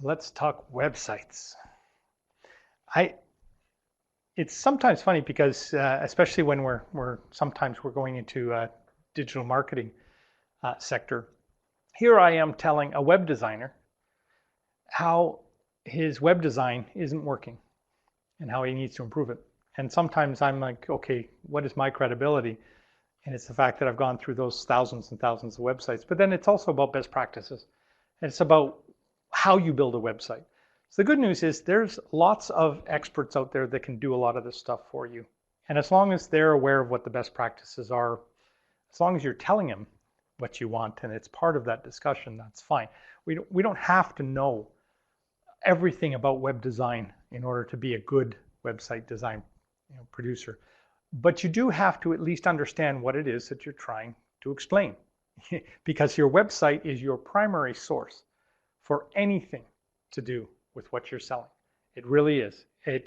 So let's talk websites. I It's sometimes funny because especially when we're going into digital marketing sector. Here I am telling a web designer how his web design isn't working and how he needs to improve it. And sometimes I'm like, okay, what is my credibility? And it's the fact that I've gone through those thousands and thousands of websites. But then it's also about best practices. And it's about how you build a website. So the good news is there's lots of experts out there that can do a lot of this stuff for you. And as long as they're aware of what the best practices are, as long as you're telling them what you want and it's part of that discussion, that's fine. We don't have to know everything about web design in order to be a good website design producer. But you do have to at least understand what it is that you're trying to explain because your website is your primary source for anything to do with what you're selling. It really is. I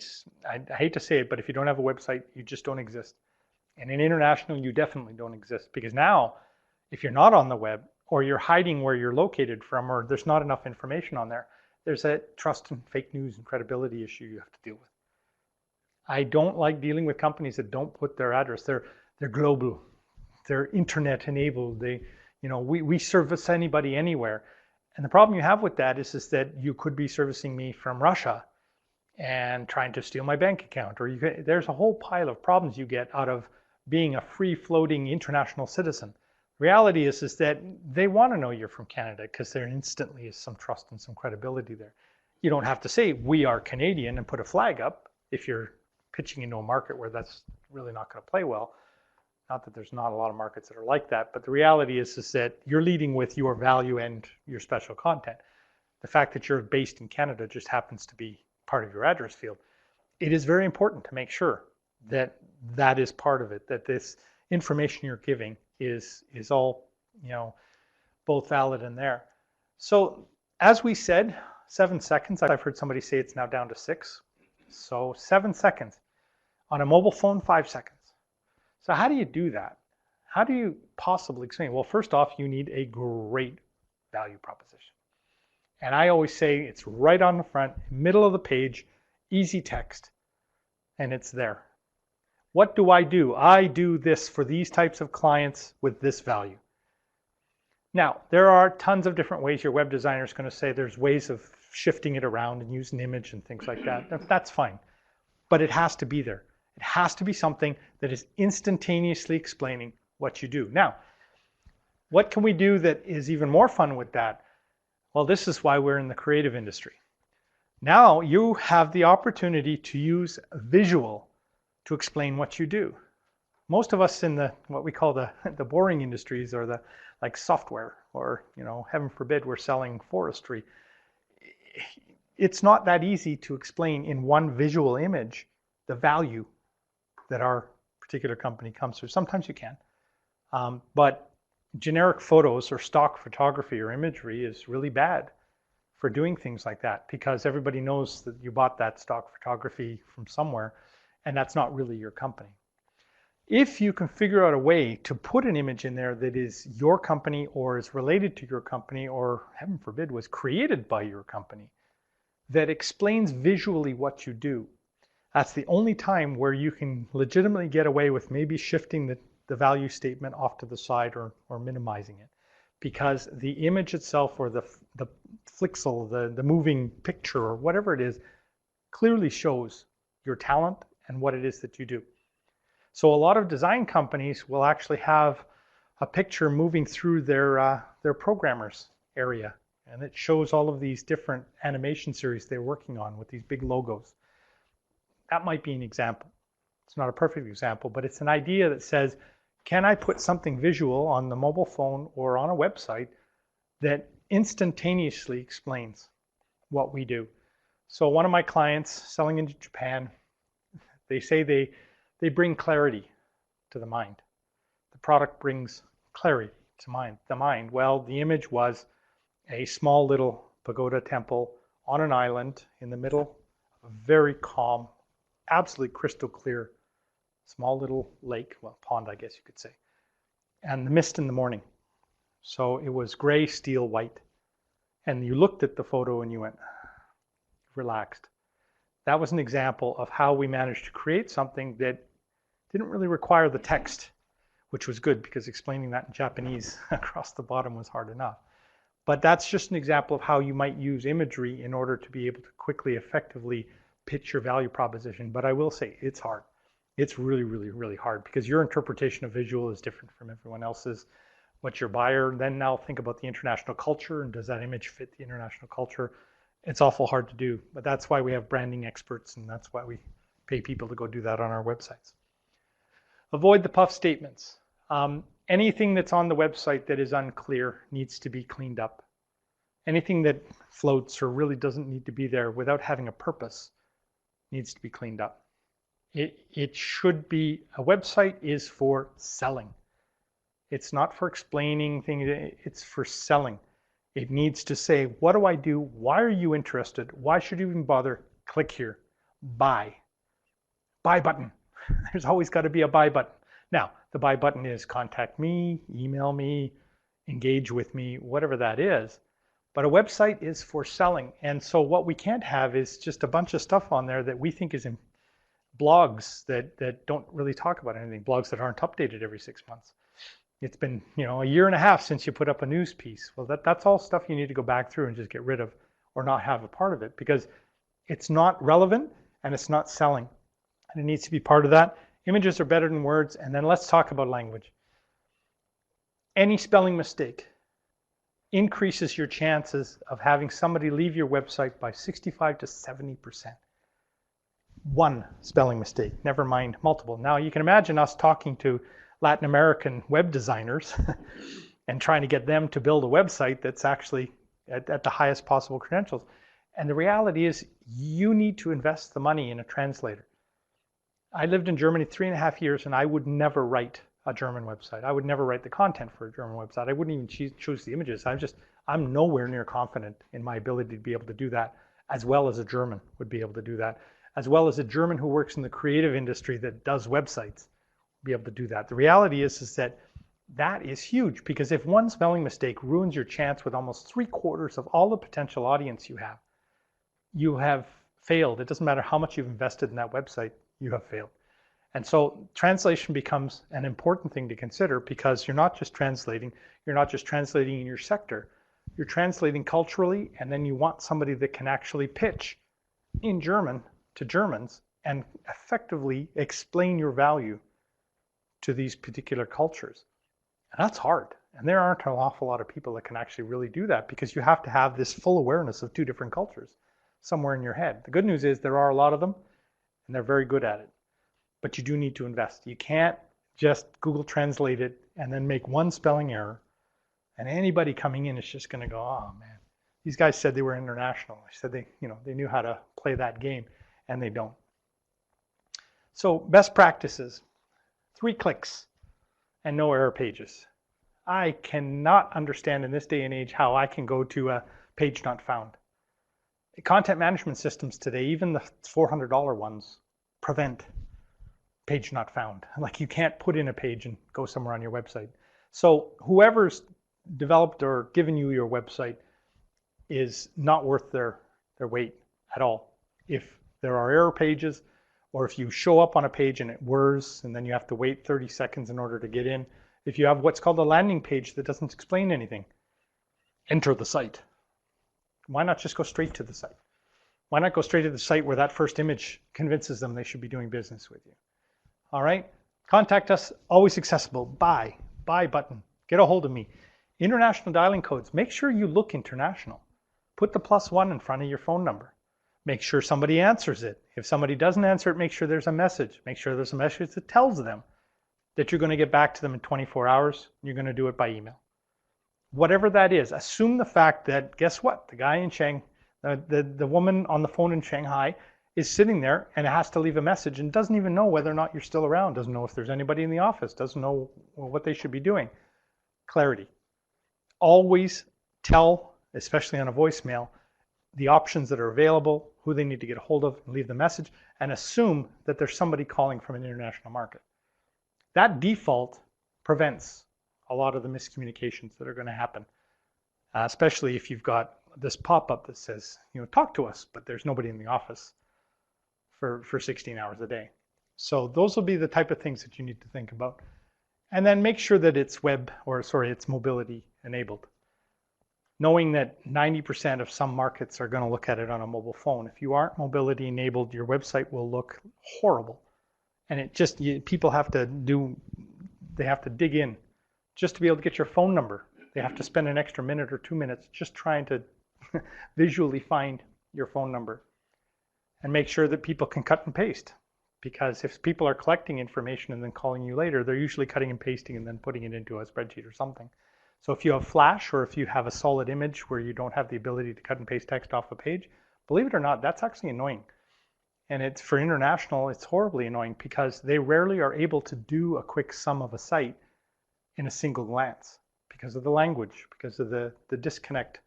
hate to say it, but if you don't have a website, you just don't exist. And in international, you definitely don't exist because now, if you're not on the web or you're hiding where you're located from or there's not enough information on there, there's a trust and fake news and credibility issue you have to deal with. I don't like dealing with companies that don't put their address. They're global. They're internet enabled. We service anybody anywhere. And the problem you have with that is that you could be servicing me from Russia and trying to steal my bank account, or there's a whole pile of problems you get out of being a free-floating international citizen. Reality is that they want to know you're from Canada because there instantly is some trust and some credibility there. You don't have to say we are Canadian and put a flag up if you're pitching into a market where that's really not going to play well. Not that there's not a lot of markets that are like that, but the reality is that you're leading with your value and your special content. The fact that you're based in Canada just happens to be part of your address field. It is very important to make sure that that is part of it, that this information you're giving is all, both valid and there. So as we said, 7 seconds. I've heard somebody say it's now down to 6. So 7 seconds. On a mobile phone, 5 seconds. So how do you do that? How do you possibly explain? Well, first off, you need a great value proposition. And I always say it's right on the front, middle of the page, easy text, and it's there. What do? I do this for these types of clients with this value. Now, there are tons of different ways your web designer is going to say there's ways of shifting it around and use an image and things like that. That's fine. But it has to be there. It has to be something that is instantaneously explaining what you do. Now, what can we do that is even more fun with that? Well, this is why we're in the creative industry. Now you have the opportunity to use visual to explain what you do. Most of us in what we call the boring industries or the like software or, heaven forbid, we're selling forestry. It's not that easy to explain in one visual image the value that our particular company comes through. Sometimes you can, but generic photos or stock photography or imagery is really bad for doing things like that because everybody knows that you bought that stock photography from somewhere and that's not really your company. If you can figure out a way to put an image in there that is your company or is related to your company or, heaven forbid, was created by your company that explains visually what you do, that's the only time where you can legitimately get away with maybe shifting the value statement off to the side or minimizing it. Because the image itself or the flixel, the moving picture or whatever it is, clearly shows your talent and what it is that you do. So a lot of design companies will actually have a picture moving through their programmers area. And it shows all of these different animation series they're working on with these big logos. That might be an example. It's not a perfect example, but it's an idea that says, can I put something visual on the mobile phone or on a website that instantaneously explains what we do? So one of my clients selling into Japan, they say they bring clarity to the mind. The product brings clarity to the mind. Well, the image was a small little pagoda temple on an island in the middle of a very calm, absolutely crystal clear, small little lake, well, pond, I guess you could say, and the mist in the morning. So it was gray, steel, white. And you looked at the photo and you went, relaxed. That was an example of how we managed to create something that didn't really require the text, which was good because explaining that in Japanese across the bottom was hard enough. But that's just an example of how you might use imagery in order to be able to quickly, effectively pitch your value proposition. But I will say it's hard. It's really, really, really hard because your interpretation of visual is different from everyone else's. What's your buyer? Then now think about the international culture and does that image fit the international culture? It's awful hard to do, but that's why we have branding experts and that's why we pay people to go do that on our websites. Avoid the puff statements. Anything that's on the website that is unclear needs to be cleaned up. Anything that floats or really doesn't need to be there without having a purpose needs to be cleaned up. It should be, a website is for selling. It's not for explaining things, it's for selling. It needs to say, what do I do? Why are you interested? Why should you even bother? Click here, buy. Buy button. There's always got to be a buy button. Now, the buy button is contact me, email me, engage with me, whatever that is. But a website is for selling. And so what we can't have is just a bunch of stuff on there that we think is in blogs that don't really talk about anything, blogs that aren't updated every 6 months. It's been, a year and a half since you put up a news piece. Well, that's all stuff you need to go back through and just get rid of or not have a part of it because it's not relevant and it's not selling. And it needs to be part of that. Images are better than words. And then let's talk about language. Any spelling mistake increases your chances of having somebody leave your website by 65 to 70%. One spelling mistake, never mind multiple. Now you can imagine us talking to Latin American web designers and trying to get them to build a website that's actually at the highest possible credentials. And the reality is you need to invest the money in a translator. I lived in Germany 3.5 years and I would never write a German website. I would never write the content for a German website. I wouldn't even choose the images. I'm nowhere near confident in my ability to be able to do that as well as a German would be able to do that, as well as a German who works in the creative industry that does websites be able to do that. The reality is that is huge because if one spelling mistake ruins your chance with almost 3/4 of all the potential audience you have failed. It doesn't matter how much you've invested in that website, you have failed. And so translation becomes an important thing to consider because you're not just translating in your sector, you're translating culturally, and then you want somebody that can actually pitch in German to Germans and effectively explain your value to these particular cultures. And that's hard. And there aren't an awful lot of people that can actually really do that because you have to have this full awareness of 2 different cultures somewhere in your head. The good news is there are a lot of them and they're very good at it. But you do need to invest. You can't just Google Translate it and then make one spelling error. And anybody coming in is just going to go, oh man, these guys said they were international. They said they knew how to play that game and they don't. So best practices. 3 clicks and no error pages. I cannot understand in this day and age how I can go to a page not found. The content management systems today, even the $400 ones, prevent page not found. Like you can't put in a page and go somewhere on your website. So whoever's developed or given you your website is not worth their weight at all. If there are error pages, or if you show up on a page and it whirs and then you have to wait 30 seconds in order to get in. If you have what's called a landing page that doesn't explain anything, enter the site. Why not just go straight to the site? Why not go straight to the site where that first image convinces them they should be doing business with you? All right, contact us, always accessible. Buy button, get a hold of me. International dialing codes, make sure you look international. Put the +1 in front of your phone number. Make sure somebody answers it. If somebody doesn't answer it, make sure there's a message. Make sure there's a message that tells them that you're going to get back to them in 24 hours. You're going to do it by email. Whatever that is, assume the fact that, guess what? The guy in the woman on the phone in Shanghai is sitting there and has to leave a message and doesn't even know whether or not you're still around, doesn't know if there's anybody in the office, doesn't know what they should be doing. Clarity. Always tell, especially on a voicemail, the options that are available, who they need to get a hold of, and leave the message, and assume that there's somebody calling from an international market. That default prevents a lot of the miscommunications that are going to happen, especially if you've got this pop-up that says, talk to us, but there's nobody in the office for 16 hours a day. So those will be the type of things that you need to think about. And then make sure that it's it's mobility enabled. Knowing that 90% of some markets are going to look at it on a mobile phone. If you aren't mobility enabled, your website will look horrible. And people have to dig in just to be able to get your phone number. They have to spend an extra minute or 2 minutes just trying to visually find your phone number. And make sure that people can cut and paste. Because if people are collecting information and then calling you later, they're usually cutting and pasting and then putting it into a spreadsheet or something. So if you have Flash or if you have a solid image where you don't have the ability to cut and paste text off a page, believe it or not, that's actually annoying. And it's for international, it's horribly annoying because they rarely are able to do a quick sum of a site in a single glance because of the language, because of the disconnect.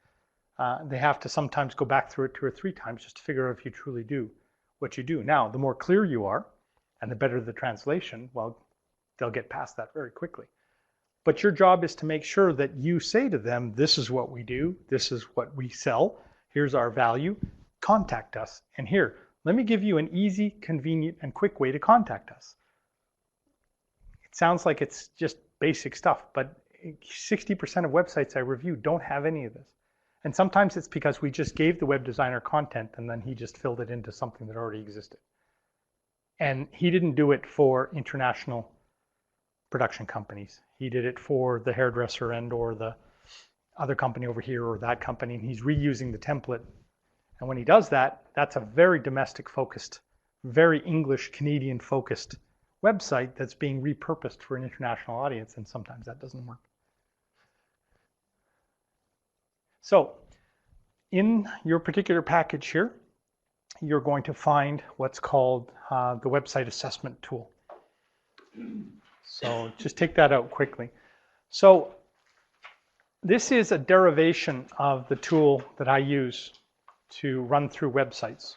They have to sometimes go back through it 2 or 3 times just to figure out if you truly do what you do. Now, the more clear you are and the better the translation, well, they'll get past that very quickly. But your job is to make sure that you say to them, this is what we do, this is what we sell, here's our value, contact us. And here, let me give you an easy, convenient, and quick way to contact us. It sounds like it's just basic stuff, but 60% of websites I review don't have any of this. And sometimes it's because we just gave the web designer content and then he just filled it into something that already existed. And he didn't do it for international production companies. He did it for the hairdresser or the other company over here or that company, and he's reusing the template. And when he does that, that's a very domestic focused, very English Canadian focused website that's being repurposed for an international audience, and sometimes that doesn't work. So in your particular package here, you're going to find what's called the website assessment tool. So just take that out quickly. So this is a derivation of the tool that I use to run through websites.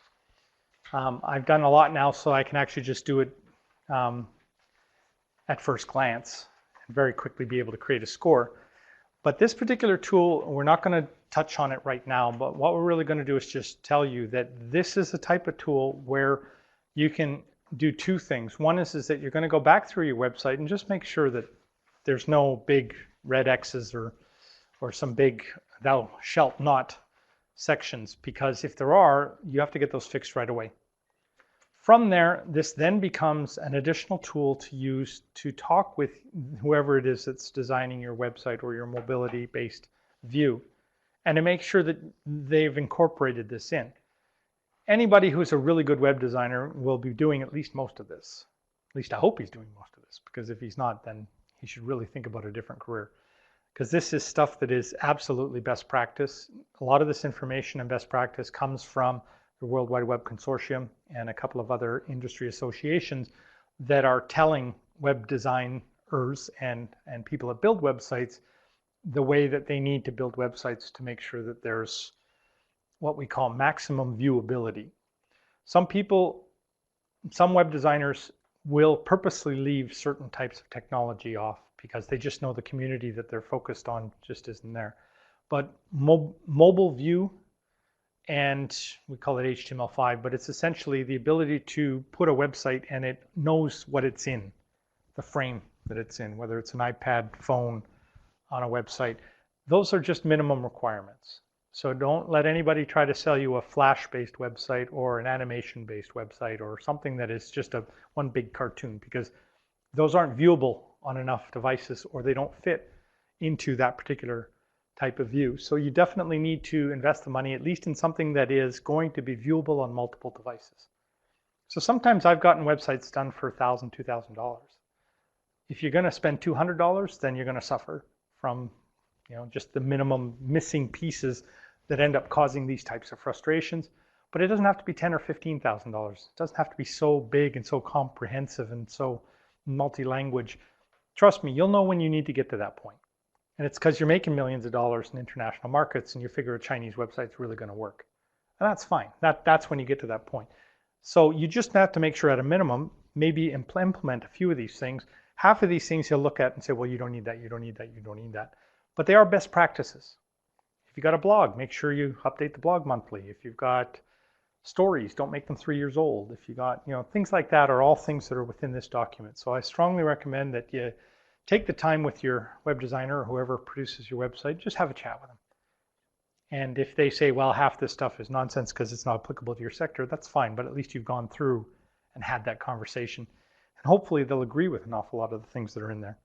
I've done a lot now, so I can actually just do it at first glance and very quickly be able to create a score. But this particular tool, we're not going to touch on it right now, but what we're really going to do is just tell you that this is a type of tool where you can do 2 things. One is that you're going to go back through your website and just make sure that there's no big red X's or some big thou shalt not sections, because if there are, you have to get those fixed right away. From there, this then becomes an additional tool to use to talk with whoever it is that's designing your website or your mobility-based view, and to make sure that they've incorporated this in. Anybody who's a really good web designer will be doing at least most of this. At least I hope he's doing most of this, because if he's not, then he should really think about a different career. Because this is stuff that is absolutely best practice. A lot of this information and best practice comes from the World Wide Web Consortium and a couple of other industry associations that are telling web designers and people that build websites the way that they need to build websites to make sure that there's what we call maximum viewability. Some web designers will purposely leave certain types of technology off because they just know the community that they're focused on just isn't there. But mobile view, and we call it HTML5, but it's essentially the ability to put a website and it knows what it's in, the frame that it's in, whether it's an iPad, phone, on a website. Those are just minimum requirements. So don't let anybody try to sell you a Flash-based website or an animation-based website or something that is just one big cartoon, because those aren't viewable on enough devices or they don't fit into that particular type of view. So you definitely need to invest the money at least in something that is going to be viewable on multiple devices. So sometimes I've gotten websites done for $1,000, $2,000. If you're going to spend $200, then you're going to suffer from just the minimum missing pieces that end up causing these types of frustrations. But it doesn't have to be $10,000 or $15,000. It doesn't have to be so big and so comprehensive and so multi-language. Trust me, you'll know when you need to get to that point. And it's because you're making millions of dollars in international markets and you figure a Chinese website's really going to work. And that's fine. That's when you get to that point. So you just have to make sure at a minimum, maybe implement a few of these things. Half of these things you'll look at and say, well, you don't need that, you don't need that, you don't need that. But they are best practices. If you got a blog, make sure you update the blog monthly. If you've got stories, don't make them 3 years old. If you got, things like that are all things that are within this document. So I strongly recommend that you take the time with your web designer or whoever produces your website, just have a chat with them. And if they say, well, half this stuff is nonsense because it's not applicable to your sector, that's fine, but at least you've gone through and had that conversation. And hopefully they'll agree with an awful lot of the things that are in there.